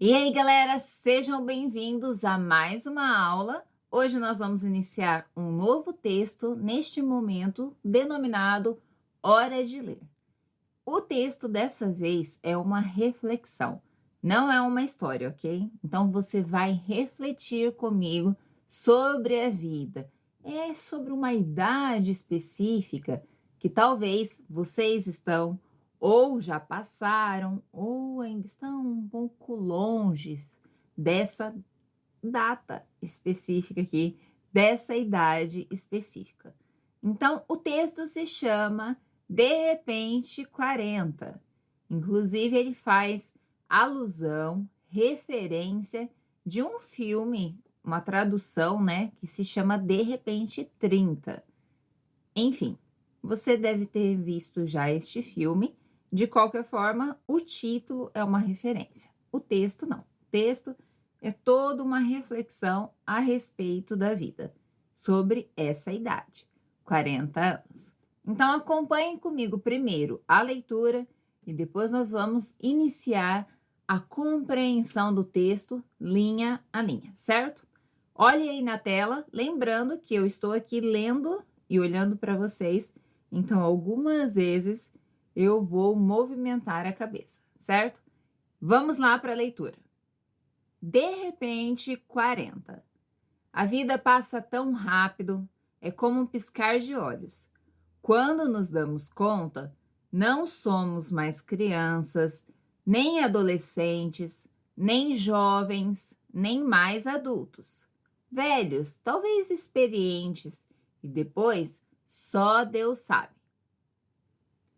E aí, galera, sejam bem-vindos a mais uma aula. Hoje nós vamos iniciar um novo texto, neste momento denominado Hora de Ler. O texto dessa vez é uma reflexão, não é uma história, ok? Então você vai refletir comigo sobre a vida. É sobre uma idade específica que talvez vocês estão ou já passaram ou ainda estão um pouco longe dessa data específica aqui, dessa idade específica. Então, o texto se chama De repente 40. Inclusive, ele faz alusão, referência de um filme, uma tradução, né, que se chama De repente 30. Enfim, você deve ter visto já este filme. De qualquer forma, o título é uma referência. O texto não. O texto é toda uma reflexão a respeito da vida, sobre essa idade, 40 anos. Então, acompanhem comigo primeiro a leitura e depois nós vamos iniciar a compreensão do texto linha a linha, certo? Olhe aí na tela, lembrando que eu estou aqui lendo e olhando para vocês, então algumas vezes eu vou movimentar a cabeça, certo? Vamos lá para a leitura. De repente, 40. A vida passa tão rápido, é como um piscar de olhos. Quando nos damos conta, não somos mais crianças, nem adolescentes, nem jovens, nem mais adultos. Velhos, talvez experientes, e depois só Deus sabe.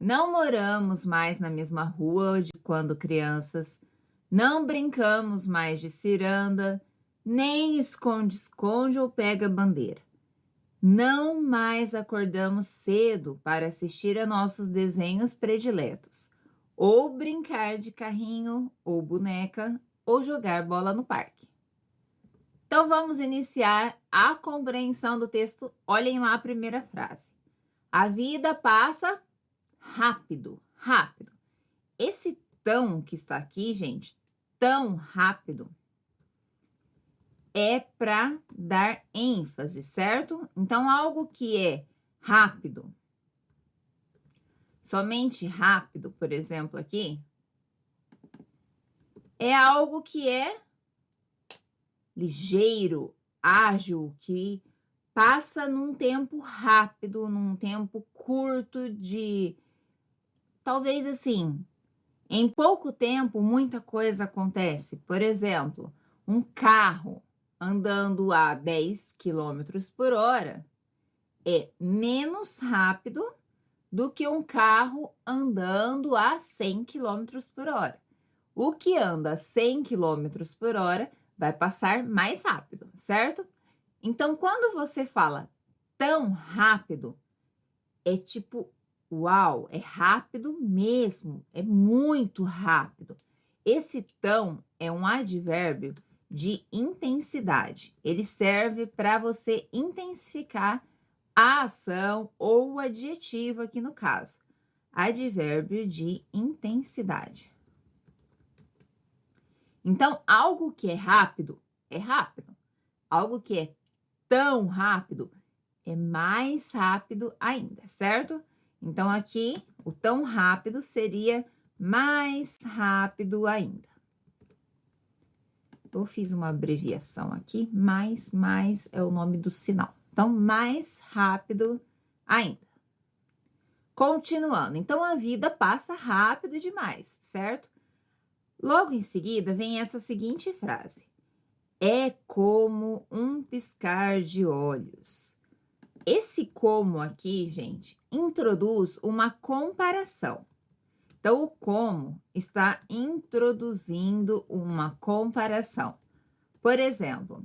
Não moramos mais na mesma rua de quando crianças, não brincamos mais de ciranda, nem esconde-esconde ou pega-bandeira. Não mais acordamos cedo para assistir a nossos desenhos prediletos, ou brincar de carrinho ou boneca, ou jogar bola no parque. Então vamos iniciar a compreensão do texto. Olhem lá a primeira frase. A vida passa rápido, rápido. Esse tão que está aqui, gente, tão rápido, é para dar ênfase, certo? Então, algo que é rápido, somente rápido, por exemplo, aqui, é algo que é ligeiro, ágil, que passa num tempo rápido, num tempo curto de, talvez assim, em pouco tempo muita coisa acontece. Por exemplo, um carro andando a 10 quilômetros por hora é menos rápido do que um carro andando a 100 quilômetros por hora. O que anda a 100 quilômetros por hora vai passar mais rápido, certo? Então, quando você fala tão rápido, é tipo, uau, é rápido mesmo, é muito rápido. Esse tão é um advérbio de intensidade. Ele serve para você intensificar a ação ou o adjetivo aqui no caso. Advérbio de intensidade. Então, algo que é rápido, é rápido. Algo que é tão rápido, é mais rápido ainda, certo? Então, aqui, o tão rápido seria mais rápido ainda. Eu fiz uma abreviação aqui, mais é o nome do sinal. Então, mais rápido ainda. Continuando, então a vida passa rápido demais, certo? Logo em seguida vem essa seguinte frase. É como um piscar de olhos. Esse como aqui, gente, introduz uma comparação. Então, o como está introduzindo uma comparação. Por exemplo,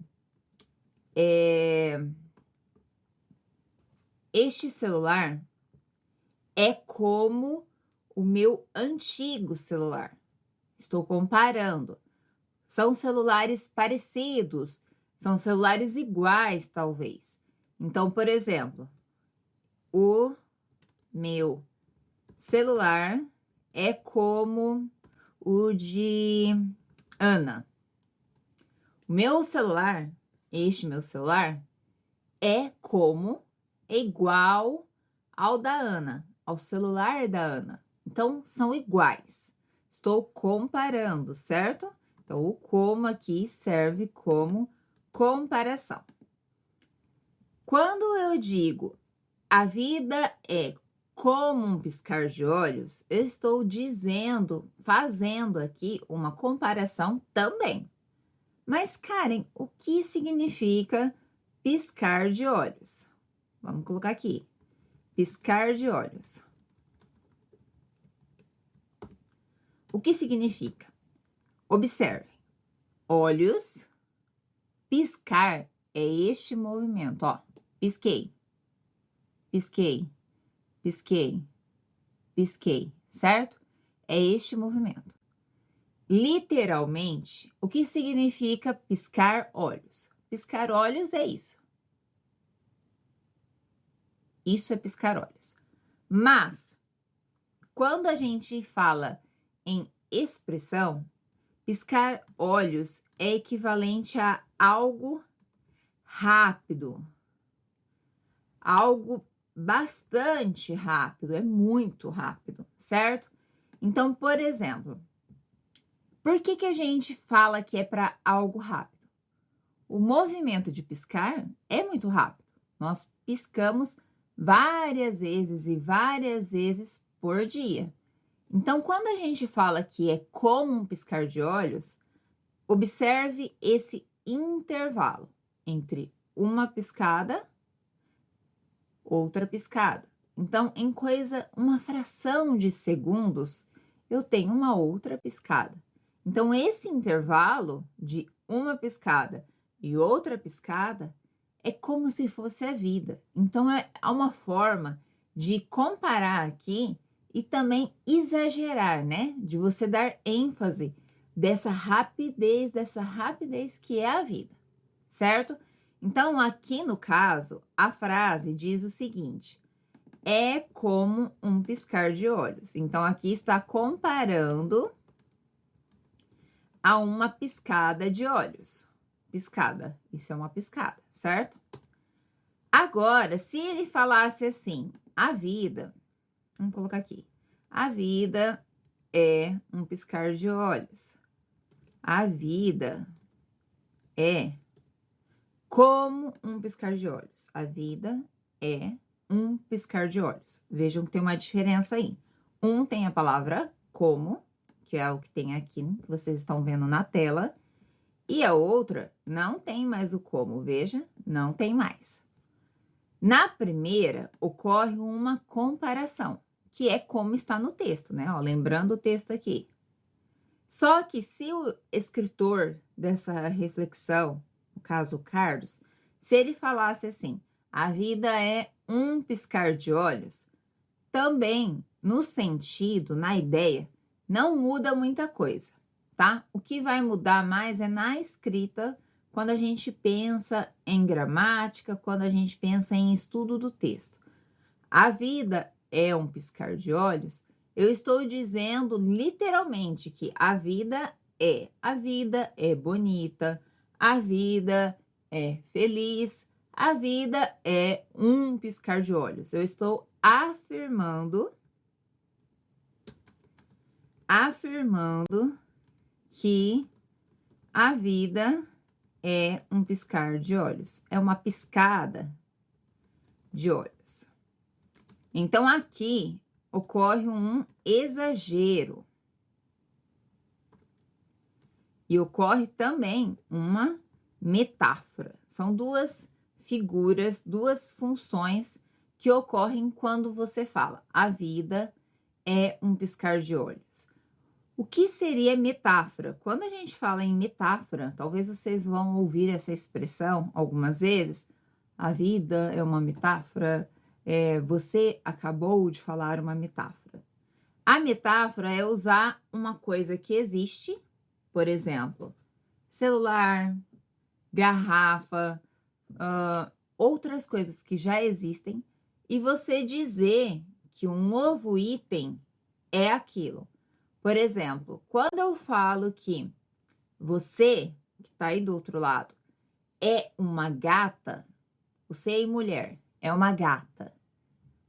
este celular é como o meu antigo celular. Estou comparando. São celulares parecidos, são celulares iguais, talvez. Então, por exemplo, o meu celular é como o de Ana. O meu celular, este meu celular, é igual ao da Ana, ao celular da Ana. Então, são iguais. Estou comparando, certo? Então, o como aqui serve como comparação. Quando eu digo a vida é como um piscar de olhos, eu estou dizendo, fazendo aqui uma comparação também. Mas, Karen, o que significa piscar de olhos? Vamos colocar aqui. Piscar de olhos. O que significa? Observe. Olhos, piscar é este movimento, ó. Pisquei, pisquei, pisquei, pisquei, certo? É este movimento. Literalmente, o que significa piscar olhos? Piscar olhos é isso. Isso é piscar olhos. Mas, quando a gente fala em expressão, piscar olhos é equivalente a algo rápido. Algo bastante rápido, é muito rápido, certo? Então, por exemplo, por que a gente fala que é para algo rápido? O movimento de piscar é muito rápido. Nós piscamos várias vezes e várias vezes por dia. Então, quando a gente fala que é como um piscar de olhos, observe esse intervalo entre uma piscada, outra piscada. Então, em uma fração de segundos, eu tenho uma outra piscada. Então, esse intervalo de uma piscada e outra piscada é como se fosse a vida. Então, é uma forma de comparar aqui e também exagerar, né? De você dar ênfase dessa rapidez que é a vida, certo? Então, aqui no caso, a frase diz o seguinte: é como um piscar de olhos. Então, aqui está comparando a uma piscada de olhos. Piscada, isso é uma piscada, certo? Agora, se ele falasse assim, a vida, vamos colocar aqui, a vida é um piscar de olhos. A vida é como um piscar de olhos. A vida é um piscar de olhos. Vejam que tem uma diferença aí. Um tem a palavra como, que é o que tem aqui, que vocês estão vendo na tela. E a outra não tem mais o como, veja, não tem mais. Na primeira, ocorre uma comparação, que é como está no texto, né? Ó, lembrando o texto aqui. Só que se o escritor dessa reflexão, no caso o Carlos, se ele falasse assim, a vida é um piscar de olhos, também no sentido, na ideia, não muda muita coisa, tá? O que vai mudar mais é na escrita, quando a gente pensa em gramática, quando a gente pensa em estudo do texto. A vida é um piscar de olhos. Eu estou dizendo literalmente que a vida é bonita, a vida é feliz, a vida é um piscar de olhos. Eu estou afirmando que a vida é um piscar de olhos, é uma piscada de olhos. Então, aqui ocorre um exagero. E ocorre também uma metáfora. São duas figuras, duas funções que ocorrem quando você fala a vida é um piscar de olhos. O que seria metáfora? Quando a gente fala em metáfora, talvez vocês vão ouvir essa expressão algumas vezes. A vida é uma metáfora. Você acabou de falar uma metáfora. A metáfora é usar uma coisa que existe, por exemplo, celular, garrafa, outras coisas que já existem, e você dizer que um novo item é aquilo. Por exemplo, quando eu falo que Você, que tá aí do outro lado, é uma gata? Você e mulher, é uma gata.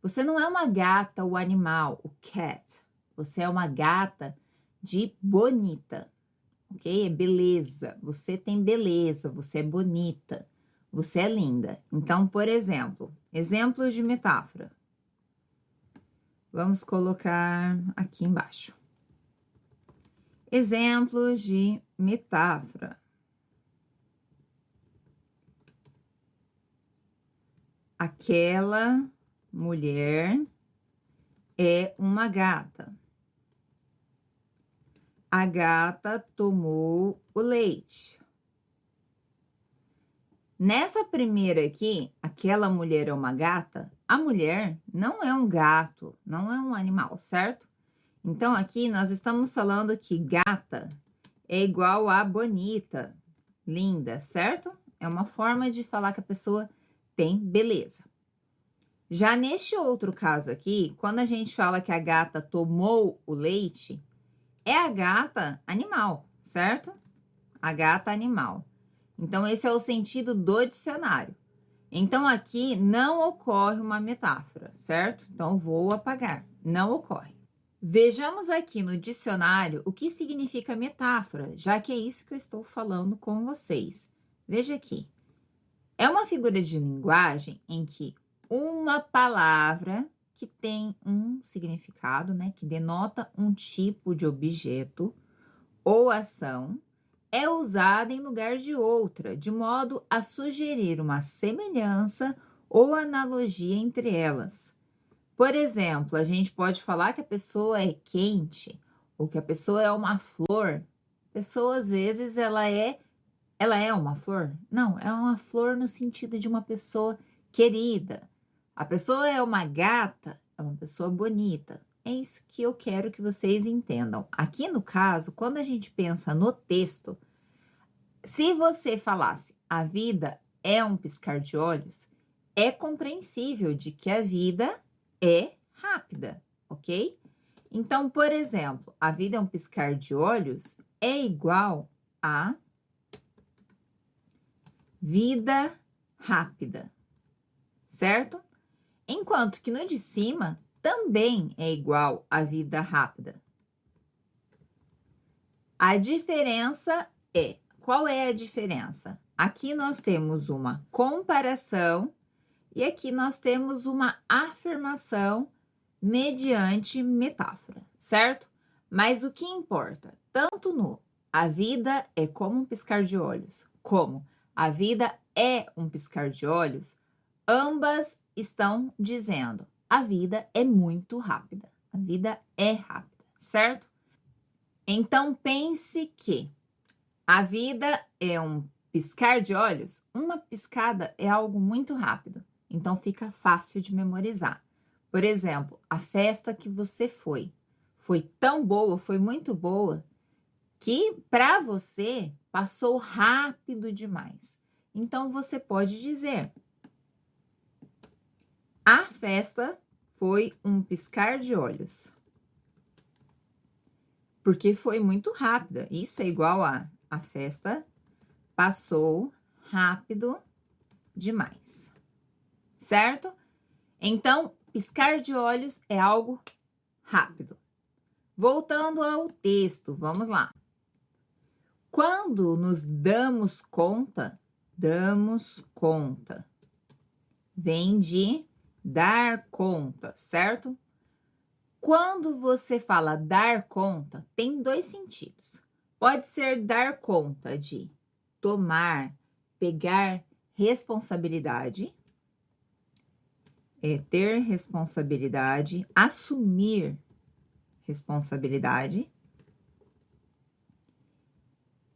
Você não é uma gata, o animal, o cat. Você é uma gata de bonita, ok? É beleza. Você tem beleza, você é bonita, você é linda. Então, por exemplo, exemplos de metáfora. Vamos colocar aqui embaixo. Exemplos de metáfora. Aquela mulher é uma gata. A gata tomou o leite. Nessa primeira aqui, aquela mulher é uma gata. A mulher não é um gato, não é um animal, certo? Então, aqui nós estamos falando que gata é igual a bonita, linda, certo? É uma forma de falar que a pessoa tem beleza. Já neste outro caso aqui, quando a gente fala que a gata tomou o leite, é a gata animal, certo? A gata animal. Então, esse é o sentido do dicionário. Então, aqui não ocorre uma metáfora, certo? Então, vou apagar. Não ocorre. Vejamos aqui no dicionário o que significa metáfora, já que é isso que eu estou falando com vocês. Veja aqui. É uma figura de linguagem em que uma palavra que tem um significado, né, que denota um tipo de objeto ou ação, é usada em lugar de outra, de modo a sugerir uma semelhança ou analogia entre elas. Por exemplo, a gente pode falar que a pessoa é quente ou que a pessoa é uma flor. A pessoa, às vezes, ela é uma flor? Não, é uma flor no sentido de uma pessoa querida. A pessoa é uma gata, é uma pessoa bonita. É isso que eu quero que vocês entendam. Aqui no caso, quando a gente pensa no texto, se você falasse a vida é um piscar de olhos, é compreensível de que a vida é rápida, ok? Então, por exemplo, a vida é um piscar de olhos é igual a vida rápida, certo? Enquanto que no de cima também é igual a vida rápida. A diferença é, qual é a diferença? Aqui nós temos uma comparação e aqui nós temos uma afirmação mediante metáfora, certo? Mas o que importa, tanto no a vida é como um piscar de olhos, como a vida é um piscar de olhos, ambas estão dizendo a vida é muito rápida, a vida é rápida, certo? Então pense que a vida é um piscar de olhos, uma piscada é algo muito rápido, então fica fácil de memorizar. Por exemplo, a festa que você foi tão boa, foi muito boa, que para você passou rápido demais. Então você pode dizer: a festa foi um piscar de olhos. Porque foi muito rápida. Isso é igual a festa passou rápido demais. Certo? Então, piscar de olhos é algo rápido. Voltando ao texto, vamos lá. Quando nos damos conta, vem de dar conta, certo? Quando você fala dar conta, tem dois sentidos. Pode ser dar conta de tomar, pegar responsabilidade, ter responsabilidade, assumir responsabilidade.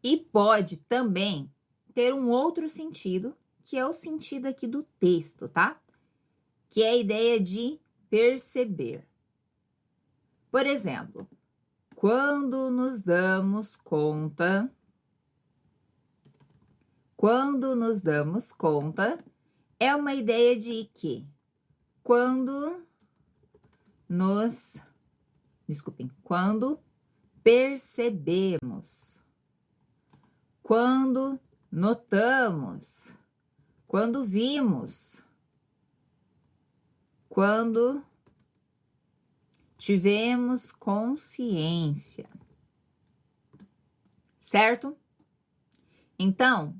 E pode também ter um outro sentido, que é o sentido aqui do texto, tá? Que é a ideia de perceber. Por exemplo, quando nos damos conta, é uma ideia de que quando quando percebemos. quando notamos, quando vimos, quando tivemos consciência, certo? Então,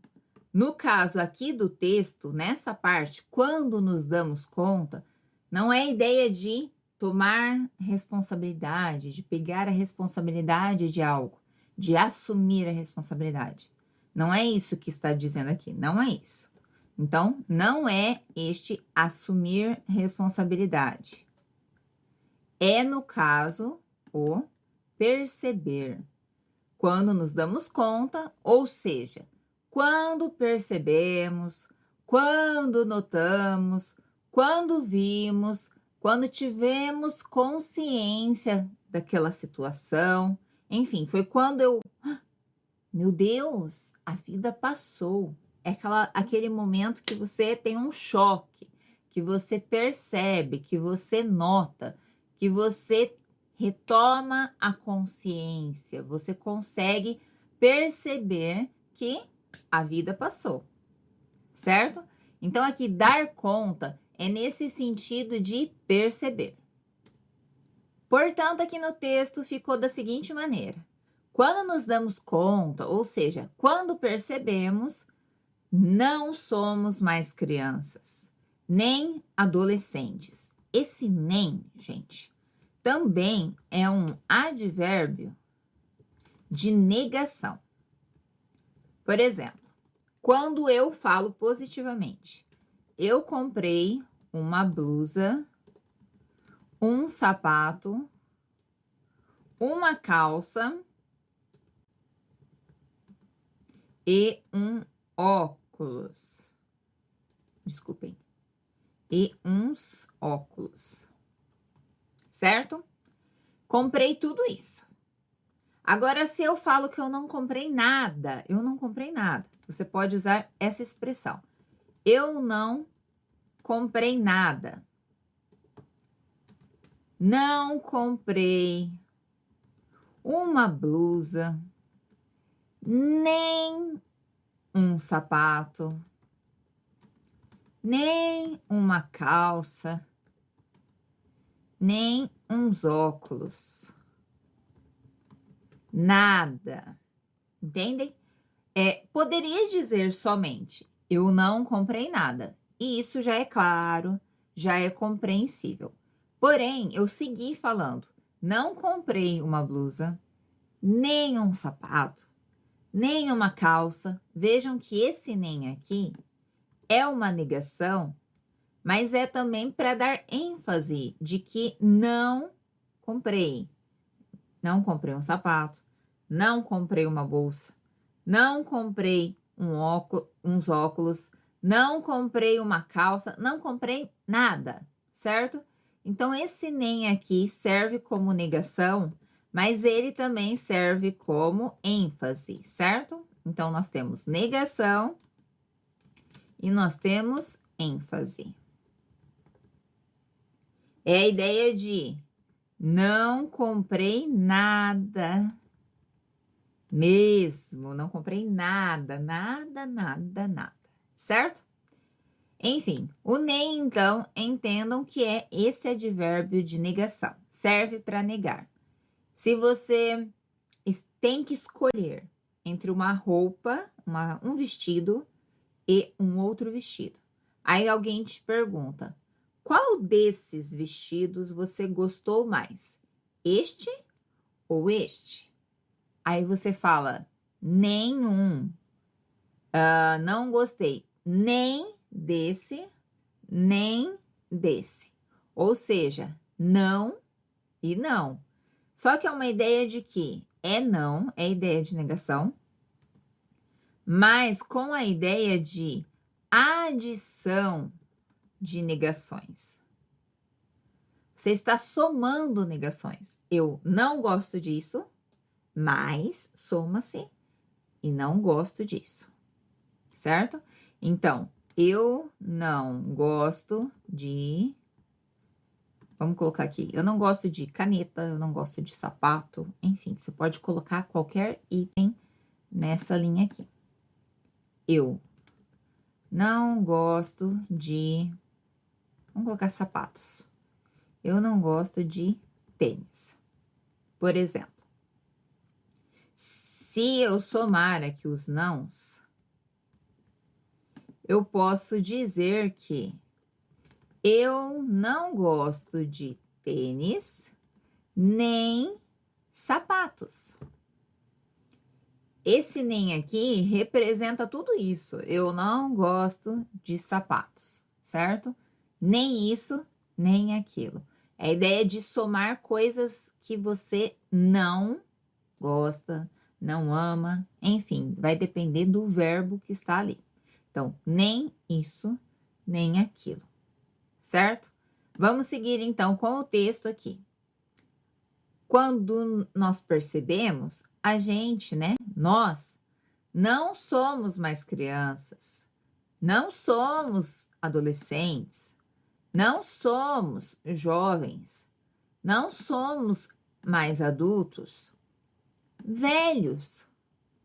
no caso aqui do texto, nessa parte, quando nos damos conta, não é a ideia de tomar responsabilidade, de pegar a responsabilidade de algo, de assumir a responsabilidade. Não é isso que está dizendo aqui, não é isso. Então, não é este assumir responsabilidade. É, no caso, o perceber. Quando nos damos conta, ou seja, quando percebemos, quando notamos, quando vimos, quando tivemos consciência daquela situação. Enfim, foi quando eu... Meu Deus, a vida passou. É aquele momento que você tem um choque, que você percebe, que você nota, que você retoma a consciência, você consegue perceber que a vida passou, certo? Então, aqui, dar conta é nesse sentido de perceber. Portanto, aqui no texto ficou da seguinte maneira: quando nos damos conta, ou seja, quando percebemos, não somos mais crianças, nem adolescentes. Esse nem, gente, também é um advérbio de negação. Por exemplo, quando eu falo positivamente, eu comprei uma blusa, um sapato, uma calça e um óculos. Desculpem. E uns óculos. Certo? Comprei tudo isso. Agora, se eu falo que eu não comprei nada, eu não comprei nada. Você pode usar essa expressão. Eu não comprei nada. Não comprei uma blusa, nem um sapato, nem uma calça, nem uns óculos. Nada. Entendem? Poderia dizer somente, eu não comprei nada. E isso já é claro, já é compreensível. Porém, eu segui falando, não comprei uma blusa, nem um sapato, nem uma calça. Vejam que esse nem aqui é uma negação, mas é também para dar ênfase de que não comprei. Não comprei um sapato, não comprei uma bolsa, não comprei uns óculos, não comprei uma calça, não comprei nada, certo? Então, esse nem aqui serve como negação, mas ele também serve como ênfase, certo? Então, nós temos negação e nós temos ênfase. É a ideia de não comprei nada mesmo, não comprei nada, certo? Enfim, o nem, então, entendam que é esse advérbio de negação, serve para negar. Se você tem que escolher entre uma roupa, um vestido e um outro vestido, aí alguém te pergunta, qual desses vestidos você gostou mais? Este ou este? Aí você fala, nenhum. Não gostei nem desse, nem desse. Ou seja, não e não. Só que é uma ideia de que não, é ideia de negação, mas com a ideia de adição de negações. Você está somando negações. Eu não gosto disso, mas soma-se e não gosto disso, certo? Então, eu não gosto de... Vamos colocar aqui. Eu não gosto de caneta, eu não gosto de sapato, enfim, você pode colocar qualquer item nessa linha aqui, eu não gosto de... Vamos colocar sapatos. Eu não gosto de tênis. Por exemplo, se eu somar aqui os nãos, eu posso dizer que eu não gosto de tênis nem sapatos. Esse nem aqui representa tudo isso. Eu não gosto de sapatos, certo? Nem isso, nem aquilo. É a ideia de somar coisas que você não gosta, não ama, enfim, vai depender do verbo que está ali. Então, nem isso, nem aquilo, certo? Vamos seguir então com o texto aqui. Quando nós percebemos, a gente, né, nós não somos mais crianças, não somos adolescentes, não somos jovens, não somos mais adultos, velhos,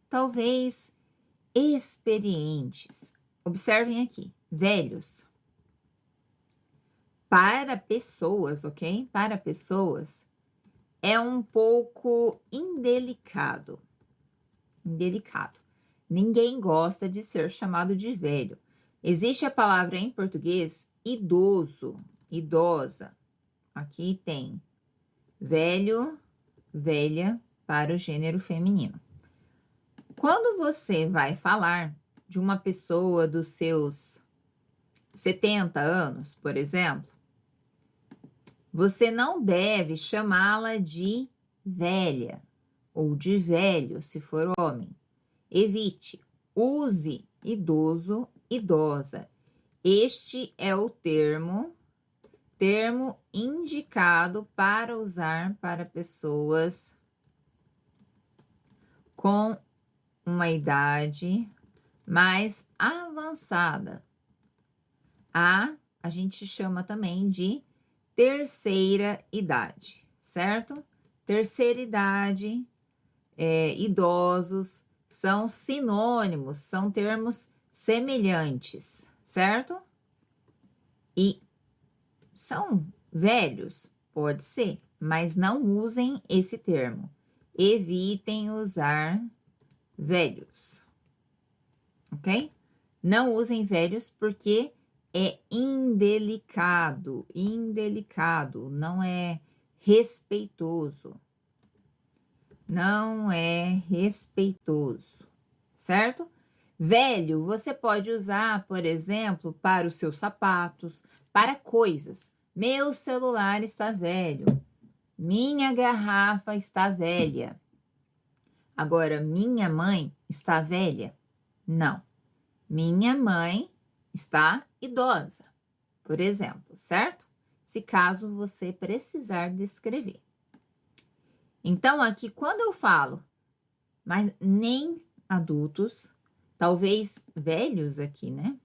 talvez experientes. Observem aqui, velhos. Para pessoas, ok? Para pessoas, é um pouco indelicado. Indelicado. Ninguém gosta de ser chamado de velho. Existe a palavra em português idoso, idosa. Aqui tem velho, velha para o gênero feminino. Quando você vai falar de uma pessoa dos seus 70 anos, por exemplo, você não deve chamá-la de velha ou de velho, se for homem. Evite, use idoso, idosa. Este é o termo indicado para usar para pessoas com uma idade mais avançada. A gente chama também de terceira idade, certo? Terceira idade, idosos, são sinônimos, são termos semelhantes, certo? E são velhos, pode ser, mas não usem esse termo. Evitem usar velhos, ok? Não usem velhos porque é indelicado, não é respeitoso. Não é respeitoso, certo? Velho, você pode usar, por exemplo, para os seus sapatos, para coisas. Meu celular está velho. Minha garrafa está velha. Agora, minha mãe está velha? Não. Minha mãe está idosa, por exemplo, certo? Se caso você precisar descrever. Então, aqui, quando eu falo, mas nem adultos, talvez velhos aqui, né?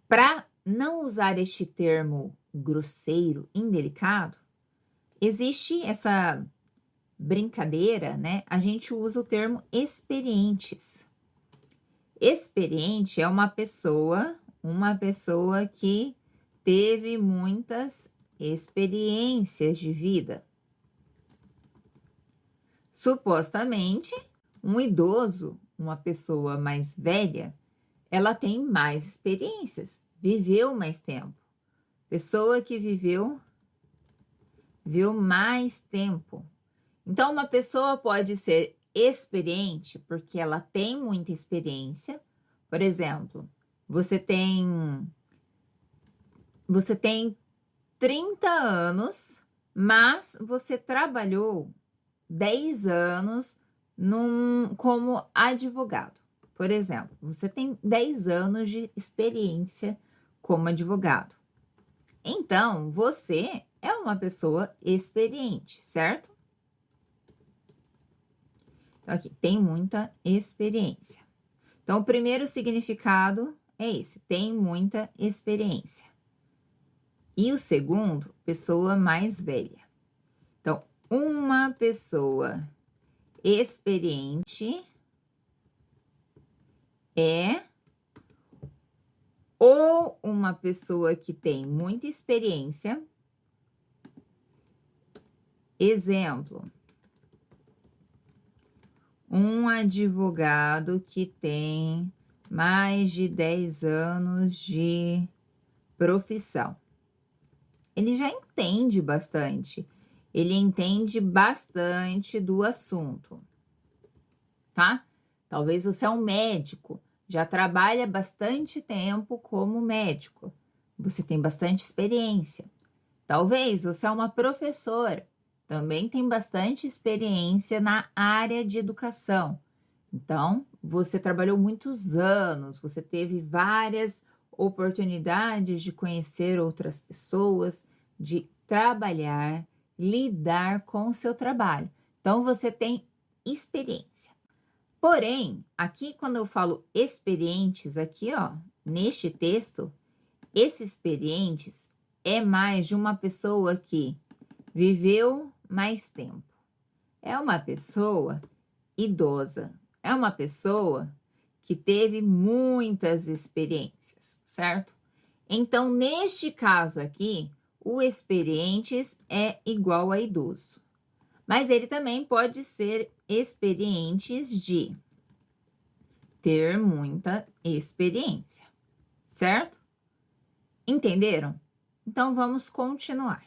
Para não usar este termo grosseiro, indelicado, existe essa brincadeira, né? A gente usa o termo experientes. Experiente é uma pessoa que teve muitas experiências de vida. Supostamente, um idoso, uma pessoa mais velha, ela tem mais experiências, viveu mais tempo. Pessoa que viveu mais tempo. Então, uma pessoa pode ser experiente porque ela tem muita experiência. Por exemplo, você tem 30 anos, mas você trabalhou 10 anos como advogado. Por exemplo, você tem 10 anos de experiência como advogado. Então, você é uma pessoa experiente, certo? Então, aqui, tem muita experiência. Então, o primeiro significado é esse, tem muita experiência. E o segundo, pessoa mais velha. Então, uma pessoa experiente é ou uma pessoa que tem muita experiência. Exemplo, um advogado que tem mais de 10 anos de profissão. Ele já entende bastante. Ele entende bastante do assunto, tá? Talvez você é um médico, já trabalha bastante tempo como médico. Você tem bastante experiência. Talvez você é uma professora, também tem bastante experiência na área de educação. Então, você trabalhou muitos anos, você teve várias oportunidades de conhecer outras pessoas, de trabalhar, lidar com o seu trabalho. Então, você tem experiência. Porém, aqui quando eu falo experientes, aqui ó, neste texto, esses experientes é mais de uma pessoa que viveu mais tempo. É uma pessoa idosa. É uma pessoa que teve muitas experiências, certo? Então, neste caso aqui, o experientes é igual a idoso. Mas ele também pode ser experientes de ter muita experiência, certo? Entenderam? Então, vamos continuar.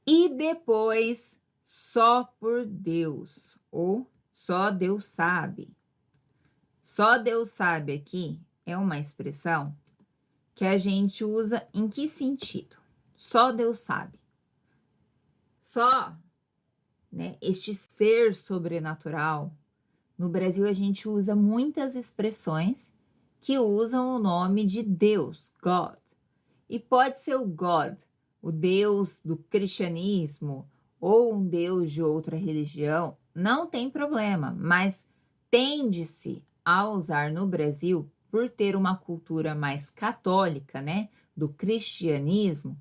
E depois, só por Deus, ou só Deus sabe. Só Deus sabe aqui é uma expressão que a gente usa em que sentido? Só Deus sabe. Só, né, este ser sobrenatural. No Brasil, a gente usa muitas expressões que usam o nome de Deus, God. E pode ser o God, o Deus do cristianismo, ou um Deus de outra religião, não tem problema, mas tende-se a usar no Brasil, por ter uma cultura mais católica, né, do cristianismo,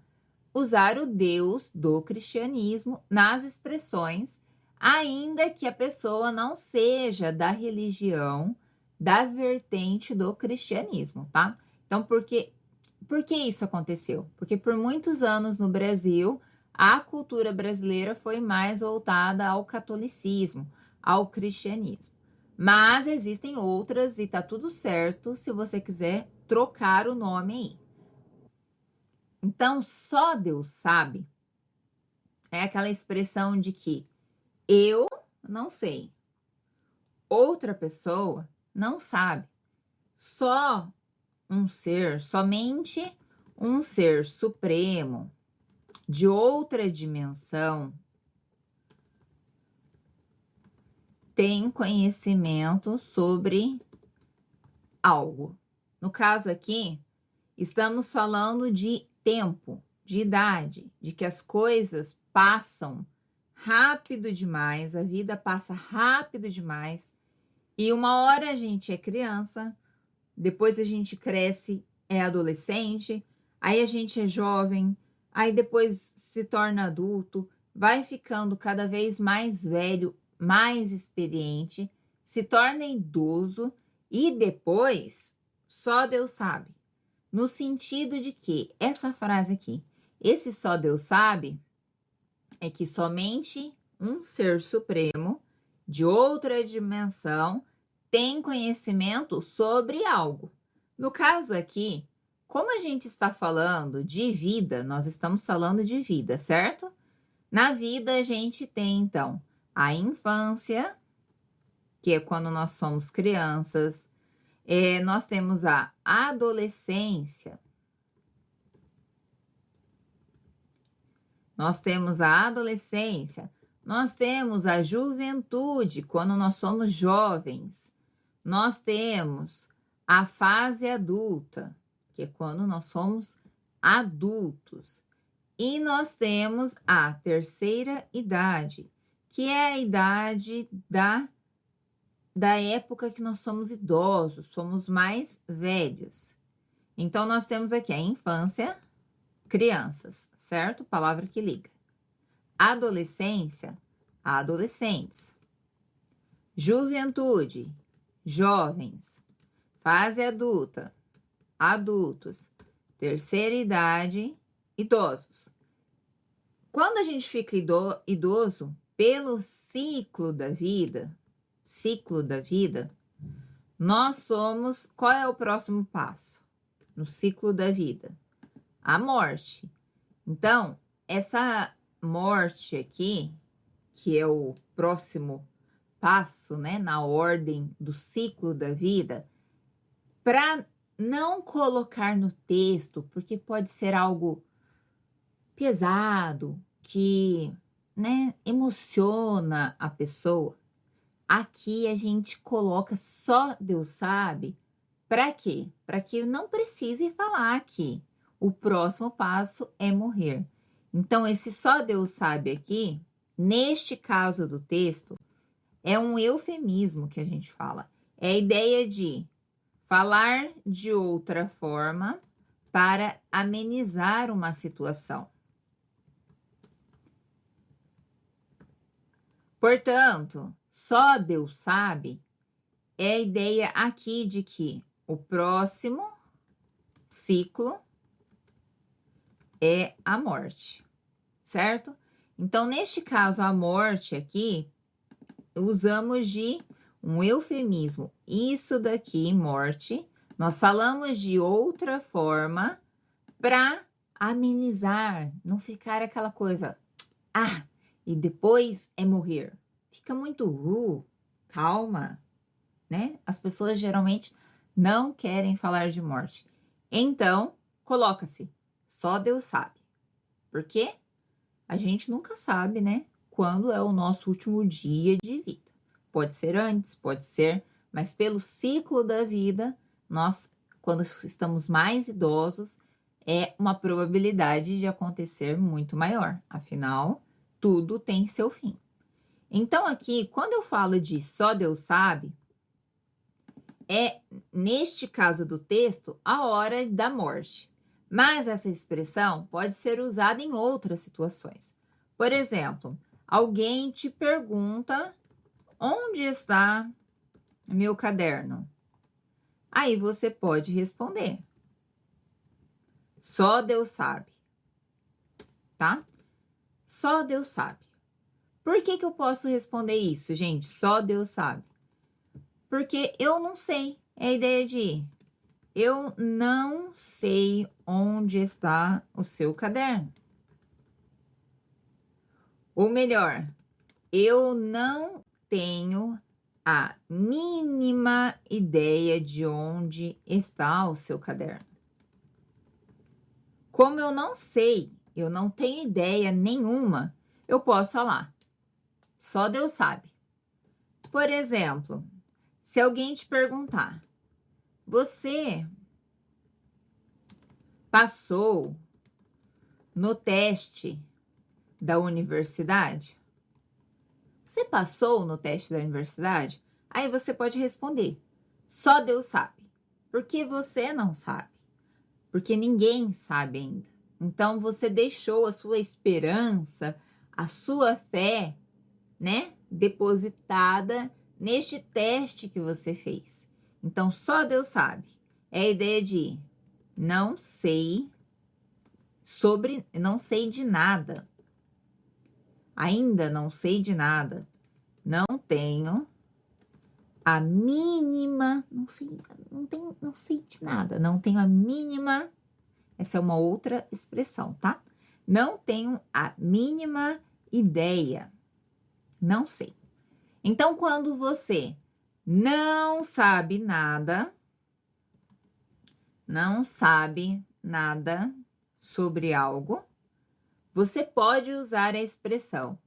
usar o Deus do cristianismo nas expressões, ainda que a pessoa não seja da religião, da vertente do cristianismo, tá? Então, por que isso aconteceu? Porque por muitos anos no Brasil, a cultura brasileira foi mais voltada ao catolicismo, ao cristianismo. Mas existem outras e tá tudo certo se você quiser trocar o nome aí. Então, só Deus sabe é aquela expressão de que eu não sei, outra pessoa não sabe. Só um ser, somente um ser supremo de outra dimensão tem conhecimento sobre algo. No caso aqui, estamos falando de tempo, de idade, de que as coisas passam rápido demais, a vida passa rápido demais, e uma hora a gente é criança, depois a gente cresce, é adolescente, aí a gente é jovem, aí depois se torna adulto, vai ficando cada vez mais velho, mais experiente, se torna idoso e depois só Deus sabe. No sentido de que essa frase aqui, esse só Deus sabe, é que somente um ser supremo de outra dimensão tem conhecimento sobre algo. No caso aqui, como a gente está falando de vida, nós estamos falando de vida, certo? Na vida, a gente tem, então, a infância, que é quando nós somos crianças, nós temos a adolescência, nós temos a juventude, quando nós somos jovens, nós temos a fase adulta, que é quando nós somos adultos, e nós temos a terceira idade, que é a idade da época que nós somos idosos, somos mais velhos. Então, nós temos aqui a infância, crianças, certo? Palavra que liga. Adolescência, adolescentes. juventude, jovens, fase adulta, adultos, terceira idade, idosos. Quando a gente fica idoso, pelo ciclo da vida, nós somos, qual é o próximo passo no ciclo da vida? A morte. Então, essa morte aqui, que é o próximo passo, né, na ordem do ciclo da vida, para não colocar no texto, porque pode ser algo pesado, que, né, emociona a pessoa. Aqui a gente coloca só Deus sabe. Para quê? Para que não precise falar aqui. O próximo passo é morrer. Então, esse só Deus sabe aqui, neste caso do texto, é um eufemismo que a gente fala. É a ideia de falar de outra forma para amenizar uma situação. Portanto, só Deus sabe é a ideia aqui de que o próximo ciclo é a morte, certo? Então, neste caso, a morte aqui, usamos de um eufemismo. Isso daqui, morte, nós falamos de outra forma para amenizar, não ficar aquela coisa, e depois é morrer. Fica muito, calma, né? As pessoas geralmente não querem falar de morte. Então, coloca-se, só Deus sabe. Por quê? A gente nunca sabe, né? Quando é o nosso último dia de vida. Pode ser antes, pode ser, mas pelo ciclo da vida, nós, quando estamos mais idosos, é uma probabilidade de acontecer muito maior. Afinal, tudo tem seu fim. Então, aqui, quando eu falo de só Deus sabe, é, neste caso do texto, a hora da morte. Mas essa expressão pode ser usada em outras situações. Por exemplo, alguém te pergunta: onde está meu caderno? Aí você pode responder: só Deus sabe, tá? Só Deus sabe. Por que que eu posso responder isso, gente? Só Deus sabe. Porque eu não sei. É a ideia de eu não sei onde está o seu caderno. Ou melhor, eu não tenho a mínima ideia de onde está o seu caderno. Como eu não sei, eu não tenho ideia nenhuma, eu posso falar, só Deus sabe. Por exemplo, se alguém te perguntar: você passou no teste da universidade? Você passou no teste da universidade? Aí você pode responder: só Deus sabe. Porque você não sabe. Porque ninguém sabe ainda. Então você deixou a sua esperança, a sua fé, né, depositada neste teste que você fez. Então só Deus sabe. É a ideia de não sei não sei de nada. Ainda não sei de nada. Não tenho a mínima, não sei de nada. Não tenho a mínima, essa é uma outra expressão, tá? Não tenho a mínima ideia. Não sei. Então, quando você não sabe nada sobre algo, você pode usar a expressão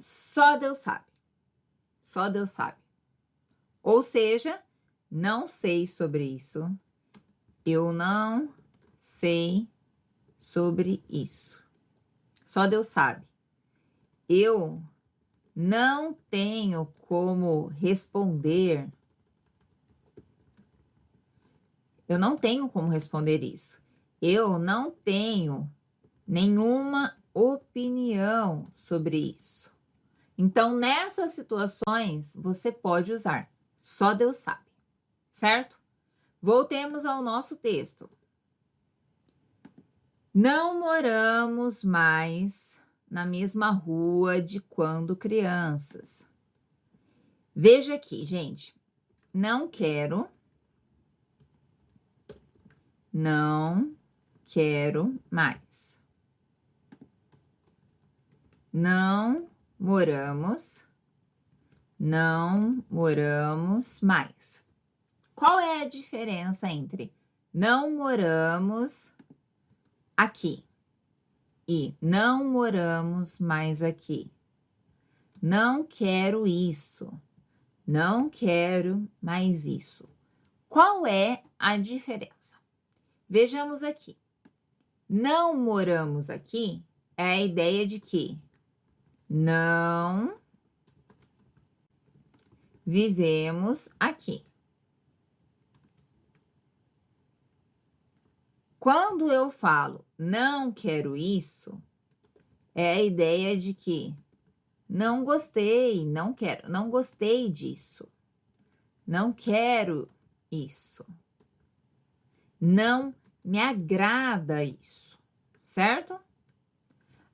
só Deus sabe. Só Deus sabe. Ou seja, não sei sobre isso. Eu não sei sobre isso. Só Deus sabe. Eu não tenho como responder. Eu não tenho como responder isso. Eu não tenho nenhuma opinião sobre isso. Então, nessas situações, você pode usar. Só Deus sabe, certo? Voltemos ao nosso texto. Não moramos mais na mesma rua de quando crianças. Veja aqui, gente. Não quero mais. Não moramos mais. Qual é a diferença entre não moramos aqui e não moramos mais aqui? Não quero isso. Não quero mais isso. Qual é a diferença? Vejamos aqui. Não moramos aqui é a ideia de que não vivemos aqui. Quando eu falo não quero isso, é a ideia de que não gostei, não quero, não gostei disso. Não quero isso. Não me agrada isso, certo?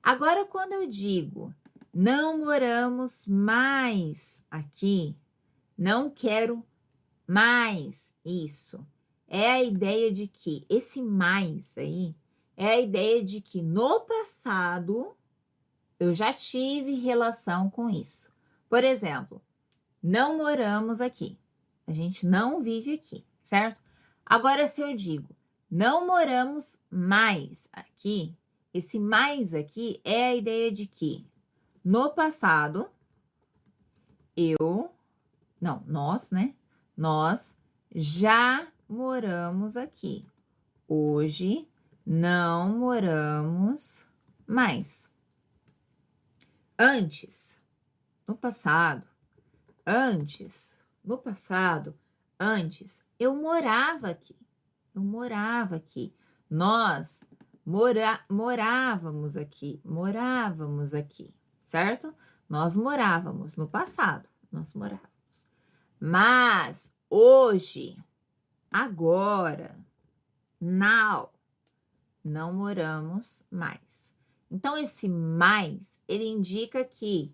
Agora, quando eu digo não moramos mais aqui, não quero mais isso, é a ideia de que esse mais aí é a ideia de que no passado eu já tive relação com isso. Por exemplo, não moramos aqui. A gente não vive aqui, certo? Agora, se eu digo não moramos mais aqui, esse mais aqui é a ideia de que no passado nós, né? Nós já moramos aqui. Hoje não moramos mais. Antes, no passado, eu morava aqui. Nós morávamos aqui, certo? Nós morávamos no passado, Mas hoje, agora, now, não moramos mais. Então, esse mais, ele indica que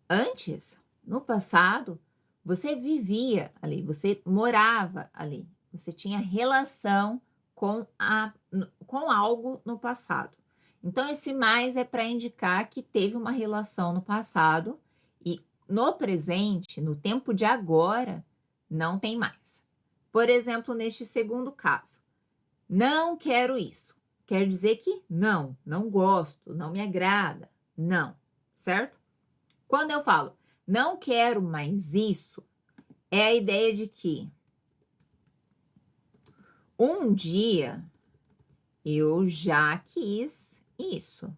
antes, no passado, você vivia ali, você morava ali, você tinha relação com algo no passado. Então, esse mais é para indicar que teve uma relação no passado e no presente, no tempo de agora, não tem mais. Por exemplo, neste segundo caso, não quero isso. Quer dizer que não gosto, não me agrada, não, certo? Quando eu falo não quero mais isso, é a ideia de que um dia eu já quis isso.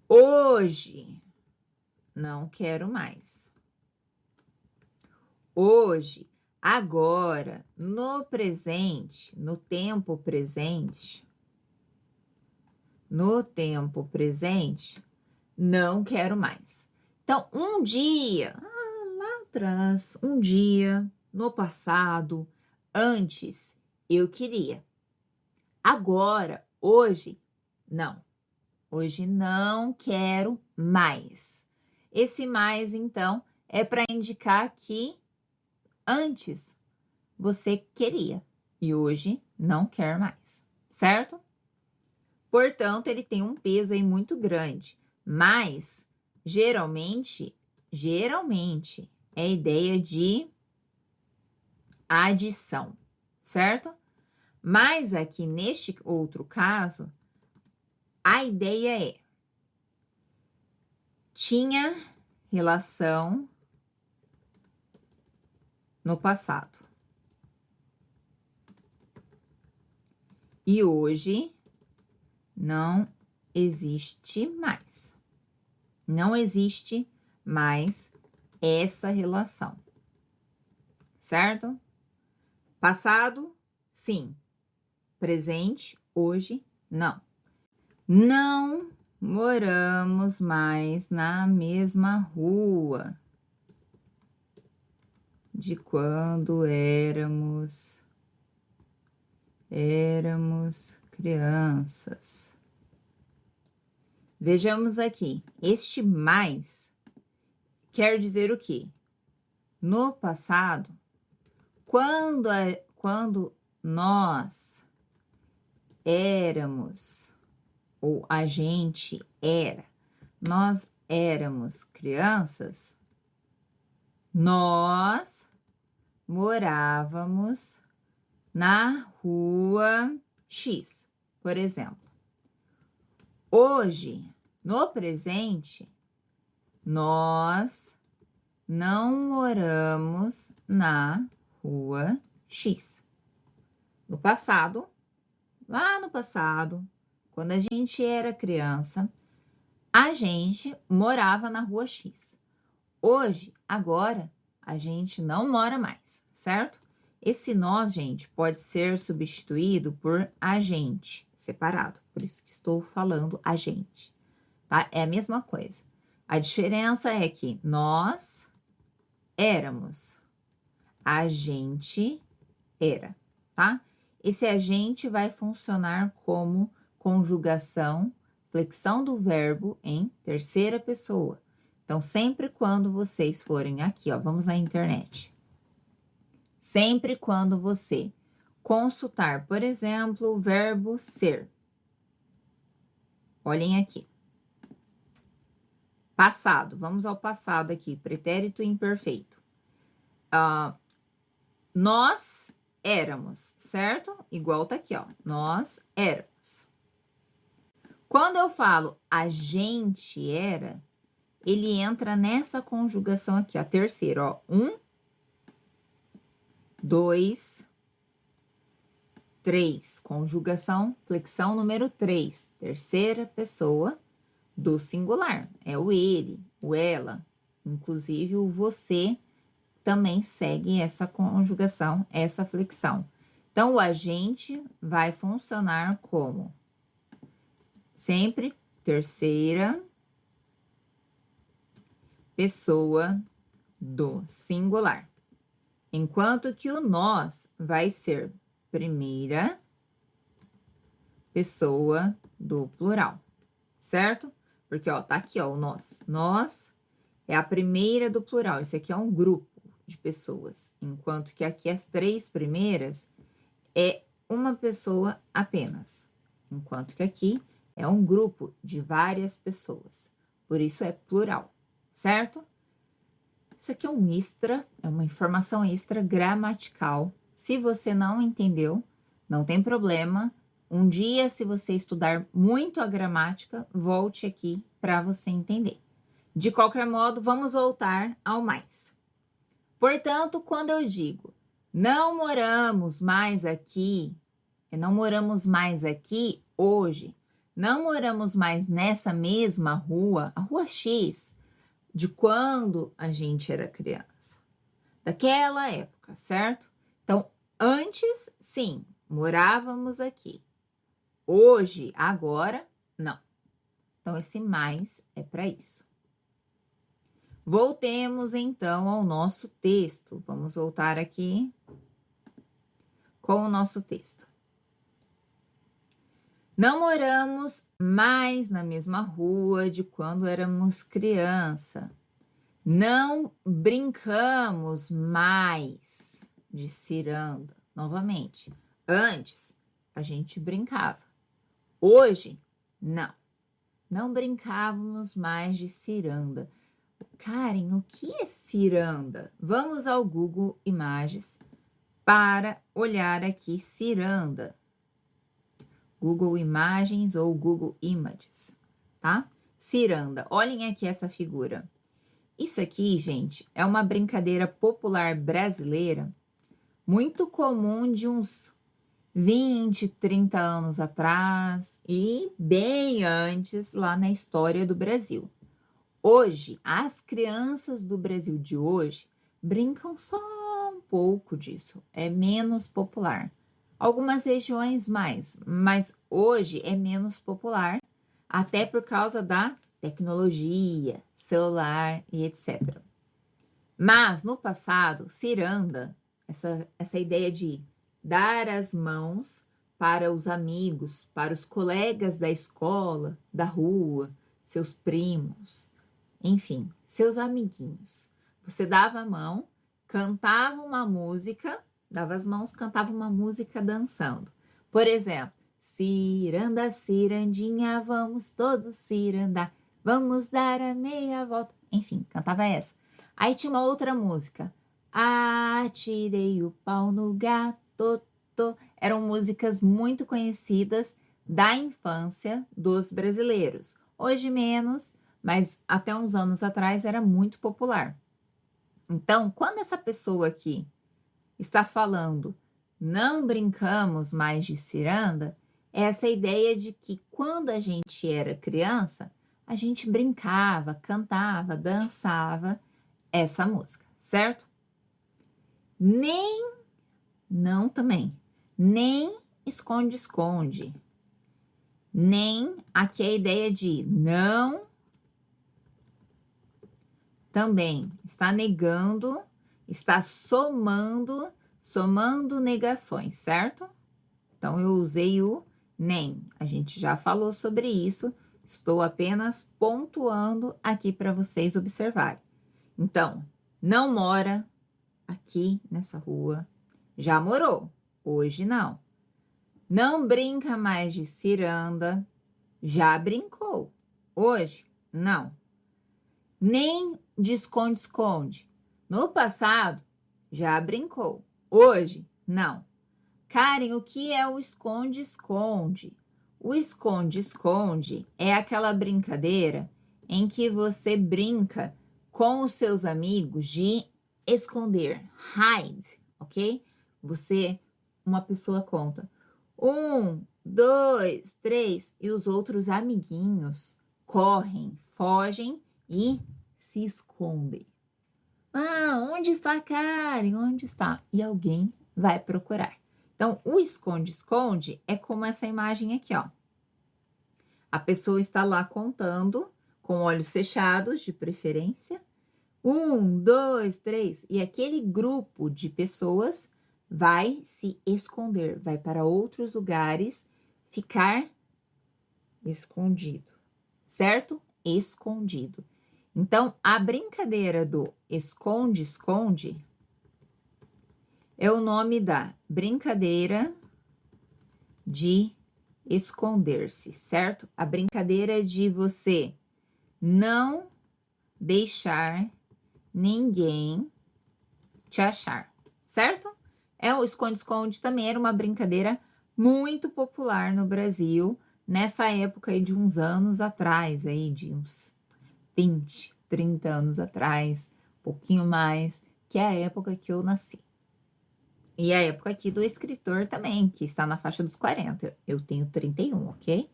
Hoje não quero mais. Hoje, agora, no presente, no tempo presente, não quero mais. Então, um dia, lá atrás, no passado, antes, eu queria. Agora, hoje, não. Hoje não quero mais. Esse mais, então, é para indicar que antes você queria e hoje não quer mais, certo? Portanto, ele tem um peso aí muito grande, mas geralmente é a ideia de adição, certo? Mas aqui neste outro caso, a ideia é tinha relação no passado. E hoje não existe mais. Não existe mais essa relação. Certo? Passado, sim. Presente, hoje, não. Não moramos mais na mesma rua de quando éramos crianças. Vejamos aqui, este mais quer dizer o quê? No passado, quando nós éramos, ou a gente era, nós éramos crianças, nós morávamos na rua X, por exemplo. Hoje, no presente, nós não moramos na rua X. No passado, lá no passado, quando a gente era criança, a gente morava na rua X. Hoje, agora, a gente não mora mais, certo? Esse nós, gente, pode ser substituído por a gente, separado. Por isso que estou falando a gente, tá? É a mesma coisa. A diferença é que nós éramos, a gente era, tá? Esse a gente vai funcionar como conjugação, flexão do verbo em terceira pessoa. Então, sempre quando vocês forem aqui, ó, vamos na internet. Sempre quando você consultar, por exemplo, o verbo ser. Olhem aqui. Passado, vamos ao passado aqui, pretérito imperfeito. Nós éramos, certo? Igual tá aqui, ó. Nós éramos. Quando eu falo a gente era, ele entra nessa conjugação aqui, ó, terceiro, ó. 1, 2, 3. Conjugação, flexão número 3. Terceira pessoa do singular. É o ele, o ela. Inclusive, o você também segue essa conjugação, essa flexão. Então, o agente vai funcionar como sempre terceira pessoa do singular. Enquanto que o nós vai ser primeira pessoa do plural, certo? Porque, ó, tá aqui, ó, o nós. Nós é a primeira do plural. Esse aqui é um grupo de pessoas. Enquanto que aqui as três primeiras é uma pessoa apenas. Enquanto que aqui é um grupo de várias pessoas. Por isso é plural, certo? Isso aqui é um extra, é uma informação extra gramatical. Se você não entendeu, não tem problema. Um dia, se você estudar muito a gramática, volte aqui para você entender. De qualquer modo, vamos voltar ao mais. Portanto, quando eu digo não moramos mais aqui, não moramos mais aqui hoje, não moramos mais nessa mesma rua, a rua X, de quando a gente era criança, daquela época, certo? Então, antes, sim, morávamos aqui. Hoje, agora, não. Então, esse mais é para isso. Voltemos, então, ao nosso texto. Vamos voltar aqui com o nosso texto. Não moramos mais na mesma rua de quando éramos criança. Não brincamos mais de ciranda. Novamente, antes a gente brincava. Hoje, não. Não brincávamos mais de ciranda. Karen, o que é ciranda? Vamos ao Google Imagens para olhar aqui ciranda. Google Imagens ou Google Images, tá? Ciranda. Olhem aqui essa figura. Isso aqui, gente, é uma brincadeira popular brasileira muito comum de uns 20, 30 anos atrás e bem antes lá na história do Brasil. Hoje, as crianças do Brasil de hoje brincam só um pouco disso, é menos popular. Algumas regiões mais, mas hoje é menos popular, até por causa da tecnologia, celular e etc. Mas no passado, ciranda, essa ideia de dar as mãos para os amigos, para os colegas da escola, da rua, seus primos, enfim, seus amiguinhos. Você dava a mão, cantava uma música, dava as mãos, cantava uma música dançando. Por exemplo, ciranda, cirandinha, vamos todos cirandar, vamos dar a meia volta. Enfim, cantava essa. Aí tinha uma outra música. Atirei o pau no gato. Eram músicas muito conhecidas da infância dos brasileiros. Hoje menos, mas até uns anos atrás era muito popular. Então, quando essa pessoa aqui está falando não brincamos mais de ciranda, é essa ideia de que quando a gente era criança, a gente brincava, cantava, dançava essa música, certo? Nem, não também, nem esconde-esconde, nem aqui a ideia de não, também está negando, está somando negações, certo? Então, eu usei o nem. A gente já falou sobre isso, estou apenas pontuando aqui para vocês observarem. Então, não mora aqui nessa rua, já morou, hoje não. Não brinca mais de ciranda, já brincou, hoje não. Nem de esconde-esconde, no passado já brincou, hoje não. Karen, o que é o esconde-esconde? O esconde-esconde é aquela brincadeira em que você brinca com os seus amigos de esconder, hide, ok? Uma pessoa conta 1, 2, 3 e os outros amiguinhos correm, fogem e se escondem. Ah, onde está Karen? Onde está? E alguém vai procurar. Então, o esconde-esconde é como essa imagem aqui, ó. A pessoa está lá contando, com olhos fechados, de preferência. 1, 2, 3. E aquele grupo de pessoas vai se esconder, vai para outros lugares, ficar escondido, certo? Escondido. Então, a brincadeira do esconde-esconde é o nome da brincadeira de esconder-se, certo? A brincadeira de você não deixar ninguém te achar, certo? O esconde-esconde também era uma brincadeira muito popular no Brasil, nessa época aí de uns anos atrás, aí de uns 20, 30 anos atrás, um pouquinho mais, que é a época que eu nasci. E a época aqui do escritor também, que está na faixa dos 40. Eu tenho 31, ok?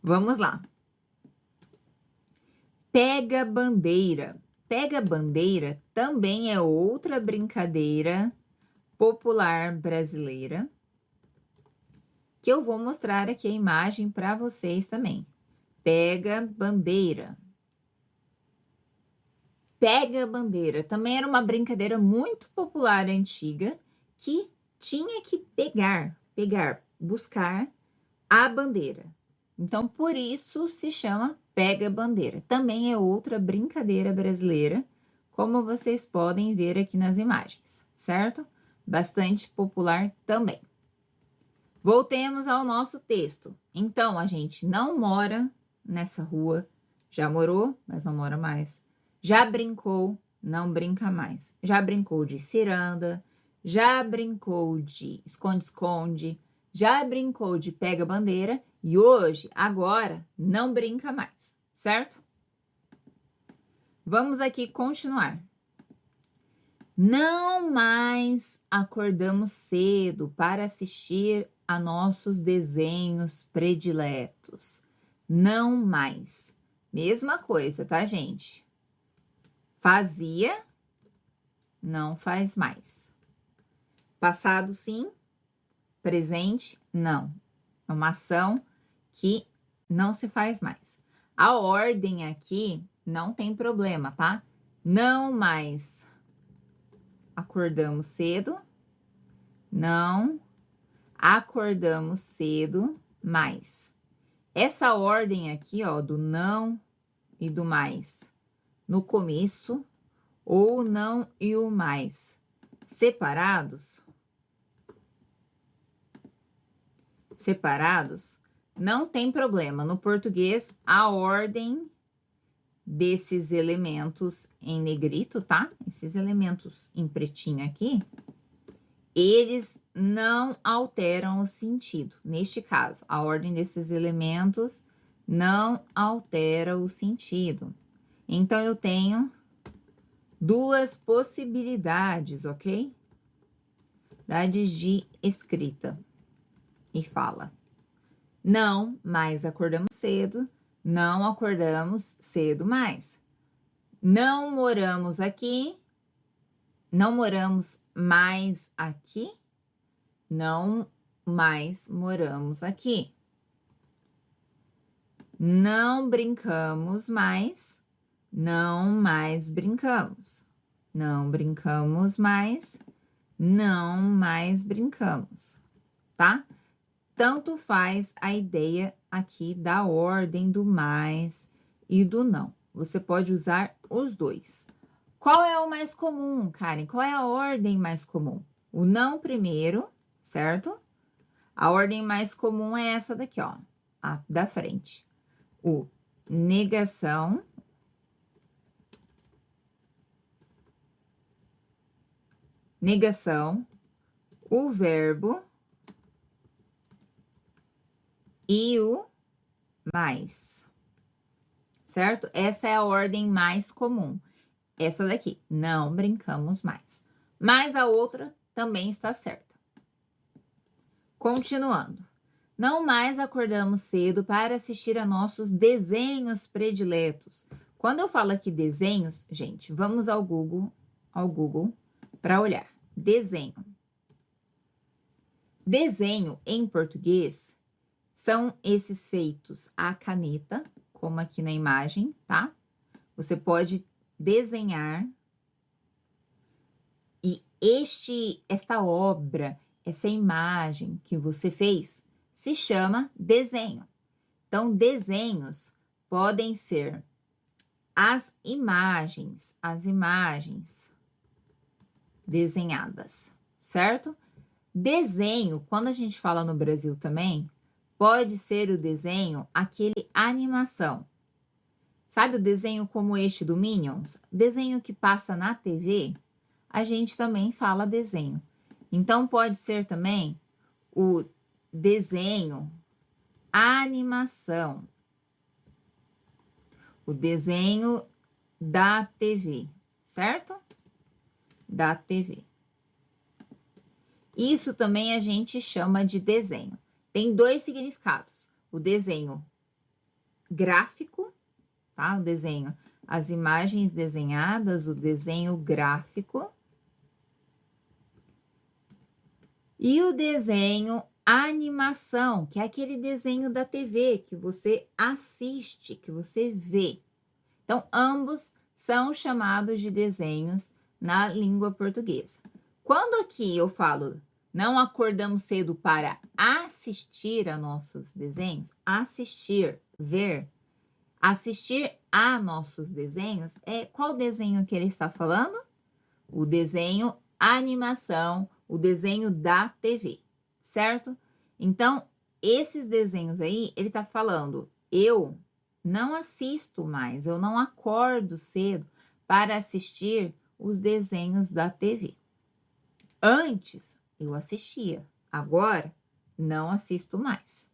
Vamos lá. Pega bandeira. Pega bandeira também é outra brincadeira popular brasileira, que eu vou mostrar aqui a imagem para vocês também. Pega bandeira. Pega bandeira também era uma brincadeira muito popular antiga que tinha que pegar, buscar a bandeira. Então, por isso se chama pega bandeira. Também é outra brincadeira brasileira, como vocês podem ver aqui nas imagens, certo? Bastante popular também. Voltemos ao nosso texto. Então, a gente não mora nessa rua, já morou, mas não mora mais. Já brincou, não brinca mais. Já brincou de ciranda, já brincou de esconde-esconde, já brincou de pega-bandeira e hoje, agora, não brinca mais, certo? Vamos aqui continuar. Não mais acordamos cedo para assistir a nossos desenhos prediletos. Não mais. Mesma coisa, tá, gente? Fazia, não faz mais. Passado, sim. Presente, não. É uma ação que não se faz mais. A ordem aqui não tem problema, tá? Não mais acordamos cedo, não acordamos cedo mais. Essa ordem aqui, ó, do não e do mais no começo, ou não e o mais separados, não tem problema. No português, a ordem desses elementos em negrito, tá? Esses elementos em pretinho aqui, eles não alteram o sentido. Neste caso, a ordem desses elementos não altera o sentido. Então, eu tenho duas possibilidades, ok? Possibilidades de escrita e fala. Não mais acordamos cedo, não acordamos cedo mais. Não moramos aqui, não moramos mais aqui, não mais moramos aqui. Não brincamos mais, não mais brincamos. Não brincamos mais, não mais brincamos, tá? Tanto faz a ideia aqui da ordem do mais e do não. Você pode usar os dois. Qual é o mais comum, Karen? Qual é a ordem mais comum? O não primeiro, certo? A ordem mais comum é essa daqui, ó, a da frente. O negação, o verbo e o mais, certo? Essa é a ordem mais comum. Essa daqui, não brincamos mais. Mas a outra também está certa. Continuando. Não mais acordamos cedo para assistir a nossos desenhos prediletos. Quando eu falo aqui desenhos, gente, vamos ao Google para olhar. Desenho. Desenho em português são esses feitos à caneta, como aqui na imagem, tá? Você pode desenhar e esta obra, essa imagem que você fez se chama desenho. Então, desenhos podem ser as imagens desenhadas, certo? Desenho, quando a gente fala no Brasil também, pode ser o desenho, aquele animação. Sabe o desenho como este do Minions? Desenho que passa na TV, a gente também fala desenho. Então, pode ser também o desenho, animação. O desenho da TV, certo? Da TV. Isso também a gente chama de desenho. Tem dois significados. O desenho gráfico, tá? O desenho, as imagens desenhadas, o desenho gráfico. E o desenho animação, que é aquele desenho da TV que você assiste, que você vê. Então, ambos são chamados de desenhos na língua portuguesa. Quando aqui eu falo não acordamos cedo para assistir a nossos desenhos, assistir, ver, assistir a nossos desenhos, qual desenho que ele está falando? O desenho animação, o desenho da TV, certo? Então, esses desenhos aí, ele tá falando, eu não assisto mais, eu não acordo cedo para assistir os desenhos da TV. Antes, eu assistia, agora, não assisto mais.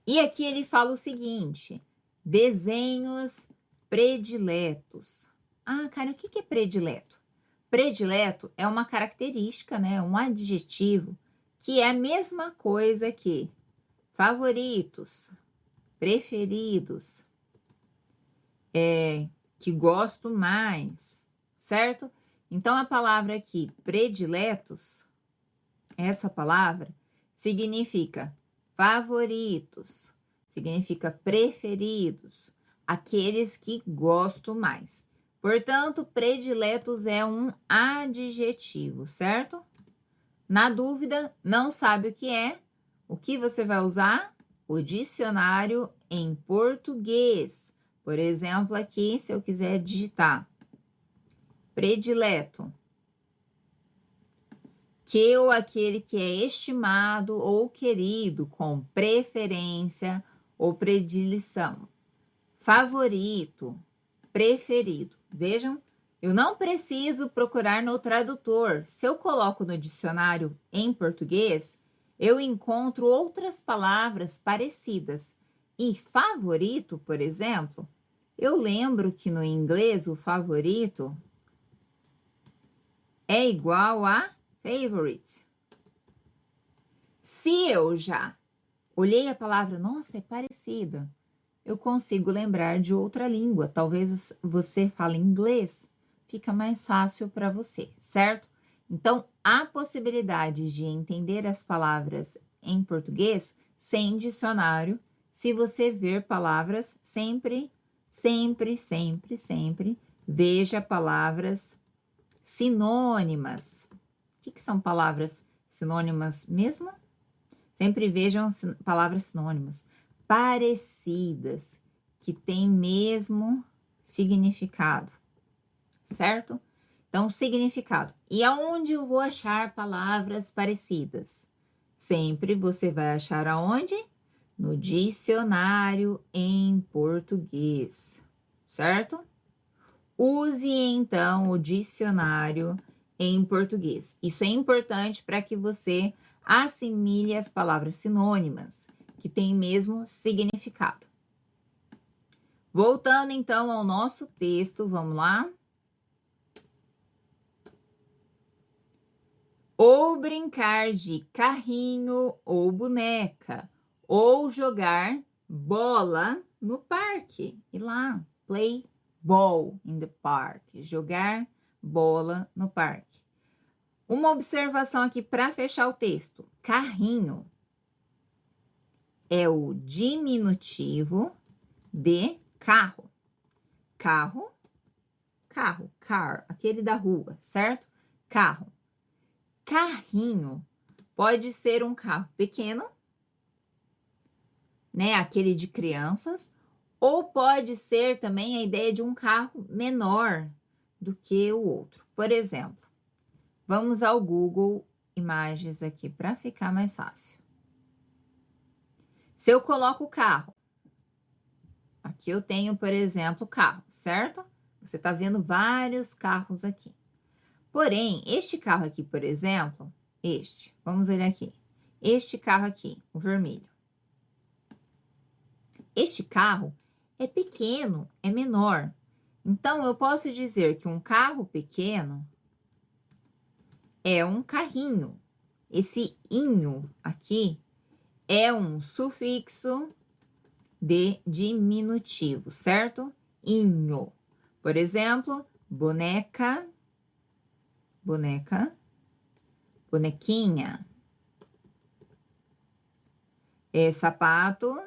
E aqui ele fala o seguinte, desenhos prediletos. Ah, cara, o que é predileto? Predileto é uma característica, né? Um adjetivo que é a mesma coisa que favoritos, preferidos, que gosto mais, certo? Então, a palavra aqui, prediletos, essa palavra significa favoritos, significa preferidos, aqueles que gosto mais. Portanto, prediletos é um adjetivo, certo? Na dúvida, não sabe o que você vai usar? O dicionário em português. Por exemplo, aqui, se eu quiser digitar predileto, que ou aquele que é estimado ou querido com preferência ou predileção. Favorito, preferido. Vejam, eu não preciso procurar no tradutor. Se eu coloco no dicionário em português, eu encontro outras palavras parecidas. E favorito, por exemplo, eu lembro que no inglês o favorito é igual a favorite. Se eu já olhei a palavra, nossa, é parecida, eu consigo lembrar de outra língua. Talvez você fale inglês, fica mais fácil para você, certo? Então, há possibilidade de entender as palavras em português sem dicionário, se você ver palavras sempre, veja palavras sinônimas. O que são palavras sinônimas mesmo? Sempre vejam palavras sinônimas. Parecidas, que têm mesmo significado, certo? Então, significado. E aonde eu vou achar palavras parecidas? Sempre você vai achar aonde? No dicionário em português, certo? Use, então, o dicionário em português. Isso é importante para que você assimile as palavras sinônimas, que têm mesmo significado. Voltando, então, ao nosso texto, vamos lá. Ou brincar de carrinho ou boneca, ou jogar bola no parque. E lá, play ball in the park, jogar bola no parque. Uma observação aqui para fechar o texto. Carrinho é o diminutivo de carro. Carro, car, aquele da rua, certo? Carro. Carrinho pode ser um carro pequeno, né? Aquele de crianças, ou pode ser também a ideia de um carro menor do que o outro. Por exemplo, vamos ao Google Imagens aqui para ficar mais fácil. Se eu coloco o carro, aqui eu tenho, por exemplo, carro, certo? Você está vendo vários carros aqui. Porém, este carro aqui, por exemplo, vamos olhar aqui. Este carro aqui, o vermelho. Este carro é pequeno, é menor. Então, eu posso dizer que um carro pequeno é um carrinho. Esse inho aqui é um sufixo de diminutivo, certo? Inho. Por exemplo, boneca, bonequinha. Sapato,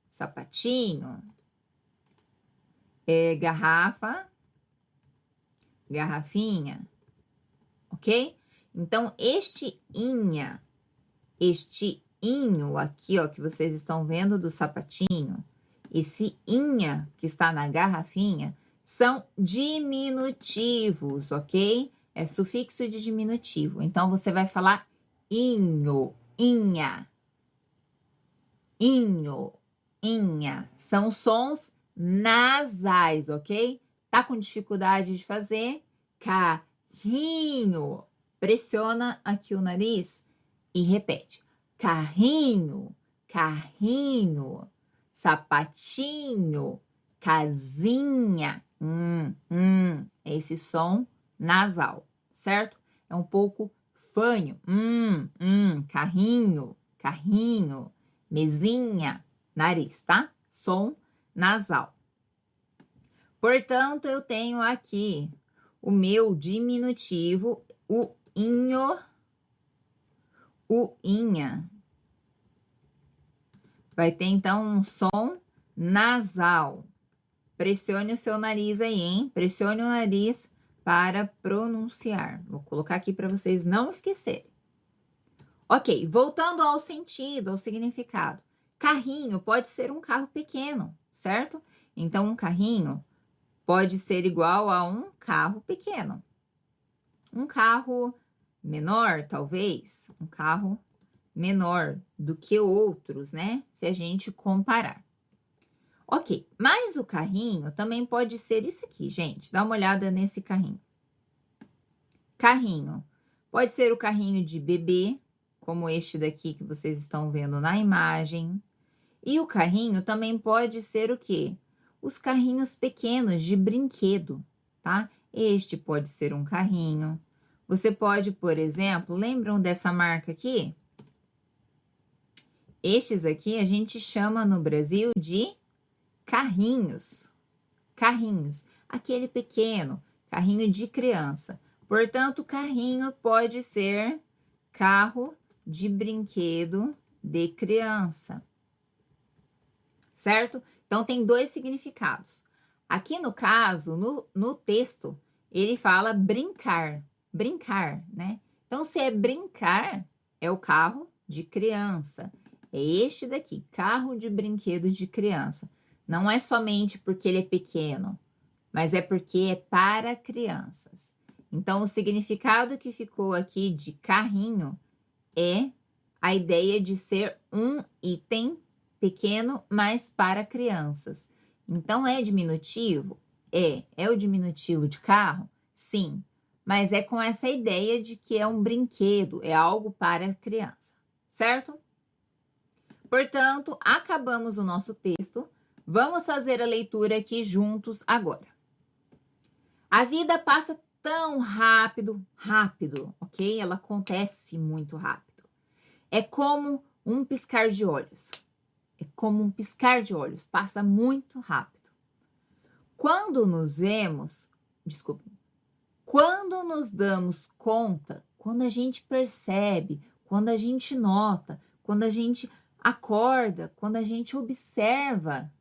sapatinho. Garrafa, garrafinha. Ok? Então, este inho aqui, ó, que vocês estão vendo do sapatinho, esse inha que está na garrafinha, são diminutivos, ok? É sufixo de diminutivo. Então, você vai falar inho, inha. Inho, inha. São sons nasais, ok? Tá com dificuldade de fazer? Carrinho. Pressiona aqui o nariz e repete. Carrinho, carrinho. Sapatinho, casinha. Esse som nasal, certo? É um pouco fanho. Carrinho, carrinho. Mesinha, nariz, tá? Som nasal. Portanto, eu tenho aqui o meu diminutivo, o inho, o inha. Vai ter, então, um som nasal. Pressione o seu nariz aí, hein? Pressione o nariz para pronunciar. Vou colocar aqui para vocês não esquecerem. Ok, voltando ao sentido, ao significado. Carrinho pode ser um carro pequeno, certo? Então, um carrinho pode ser igual a um carro pequeno. Um carro menor, talvez. Um carro menor do que outros, né? Se a gente comparar. Ok, mas o carrinho também pode ser isso aqui, gente. Dá uma olhada nesse carrinho. Carrinho. Pode ser o carrinho de bebê, como este daqui que vocês estão vendo na imagem. E o carrinho também pode ser o quê? Os carrinhos pequenos de brinquedo, tá? Este pode ser um carrinho. Você pode, por exemplo, lembram dessa marca aqui? Estes aqui a gente chama no Brasil de carrinhos. Carrinhos. Aquele pequeno, carrinho de criança. Portanto, carrinho pode ser carro de brinquedo de criança. Certo? Então, tem dois significados. Aqui no caso, no texto, ele fala brincar. Brincar, né? Então, se é brincar, é o carro de criança. É este daqui, carro de brinquedo de criança. Não é somente porque ele é pequeno, mas é porque é para crianças. Então, o significado que ficou aqui de carrinho é a ideia de ser um item pequeno, mas para crianças. Então, é diminutivo? É o diminutivo de carro? Sim, mas é com essa ideia de que é um brinquedo, é algo para criança, certo? Portanto, acabamos o nosso texto. Vamos fazer a leitura aqui juntos agora. A vida passa tão rápido, ok? Ela acontece muito rápido. É como um piscar de olhos. É como um piscar de olhos, passa muito rápido. Quando nos damos conta, quando a gente percebe, quando a gente nota, quando a gente acorda, quando a gente observa,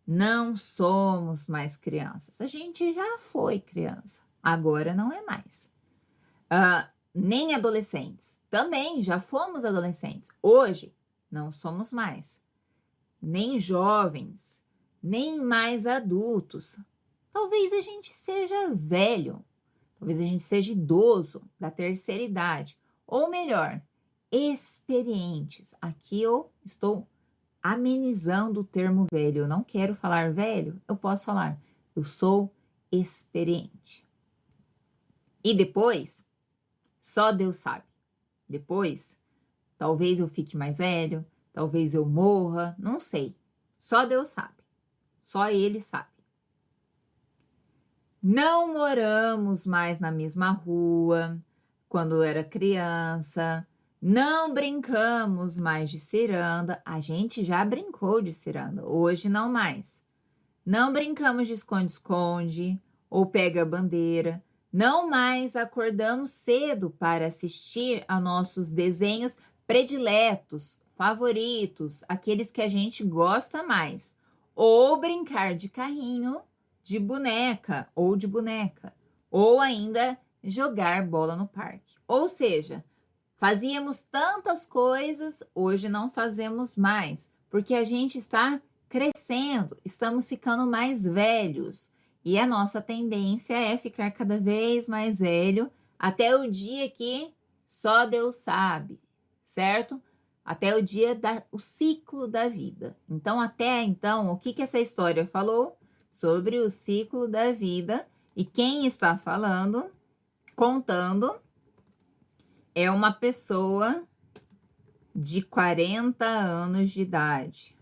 não somos mais crianças. A gente já foi criança, agora não é mais. Nem adolescentes, também já fomos adolescentes. Hoje, não somos mais. Nem jovens, nem mais adultos. Talvez a gente seja velho, talvez a gente seja idoso, da terceira idade. Ou melhor, experientes. Aqui eu estou amenizando o termo velho. Eu não quero falar velho, eu posso falar, eu sou experiente. E depois, só Deus sabe. Depois, talvez eu fique mais velho, talvez eu morra, não sei. Só Deus sabe. Só Ele sabe. Não moramos mais na mesma rua quando era criança. Não brincamos mais de ciranda. A gente já brincou de ciranda, hoje não mais. Não brincamos de esconde-esconde ou pega-bandeira. Não mais acordamos cedo para assistir a nossos desenhos prediletos, favoritos, aqueles que a gente gosta mais. Ou brincar de carrinho, de boneca ou de boneca. Ou ainda jogar bola no parque. Ou seja, fazíamos tantas coisas, hoje não fazemos mais, porque a gente está crescendo, estamos ficando mais velhos. E a nossa tendência é ficar cada vez mais velho, até o dia que só Deus sabe, certo? Até o dia o ciclo da vida. Então, até então, o que essa história falou? Sobre o ciclo da vida. E quem está falando, contando, é uma pessoa de 40 anos de idade,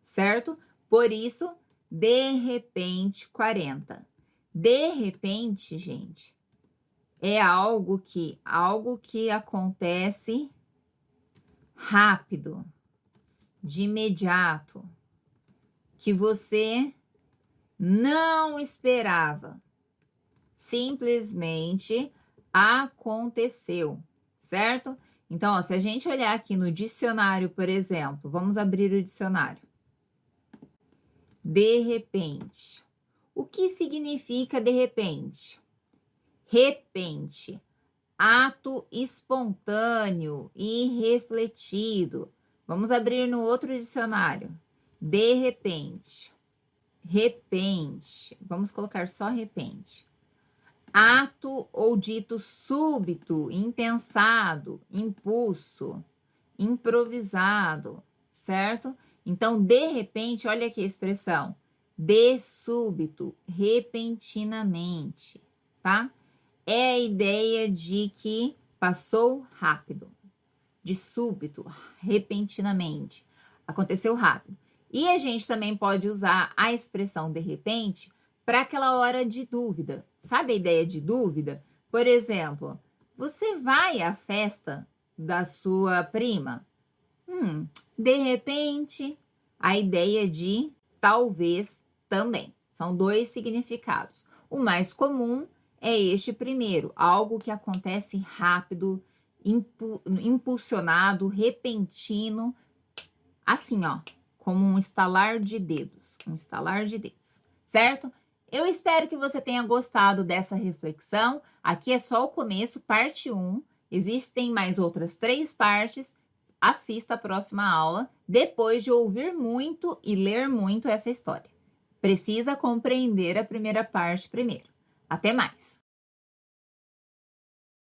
certo? Por isso, de repente, 40. De repente, gente, é algo que acontece rápido, de imediato, que você não esperava. Simplesmente aconteceu, certo? Então, ó, se a gente olhar aqui no dicionário, por exemplo, vamos abrir o dicionário. De repente. O que significa de repente? Repente, ato espontâneo e refletido. Vamos abrir no outro dicionário. De repente. Repente. Vamos colocar só repente. Ato ou dito súbito, impensado, impulso, improvisado, certo? Então, de repente, olha aqui a expressão. De súbito, repentinamente, tá? É a ideia de que passou rápido, de súbito, repentinamente, aconteceu rápido. E a gente também pode usar a expressão de repente para aquela hora de dúvida. Sabe a ideia de dúvida? Por exemplo, você vai à festa da sua prima? De repente, a ideia de talvez também. São dois significados. O mais comum é este primeiro, algo que acontece rápido, impulsionado, repentino, assim, ó, como um estalar de dedos, certo? Eu espero que você tenha gostado dessa reflexão. Aqui é só o começo, parte 1. Existem mais outras 3 partes. Assista a próxima aula, depois de ouvir muito e ler muito essa história. Precisa compreender a primeira parte primeiro. Até mais!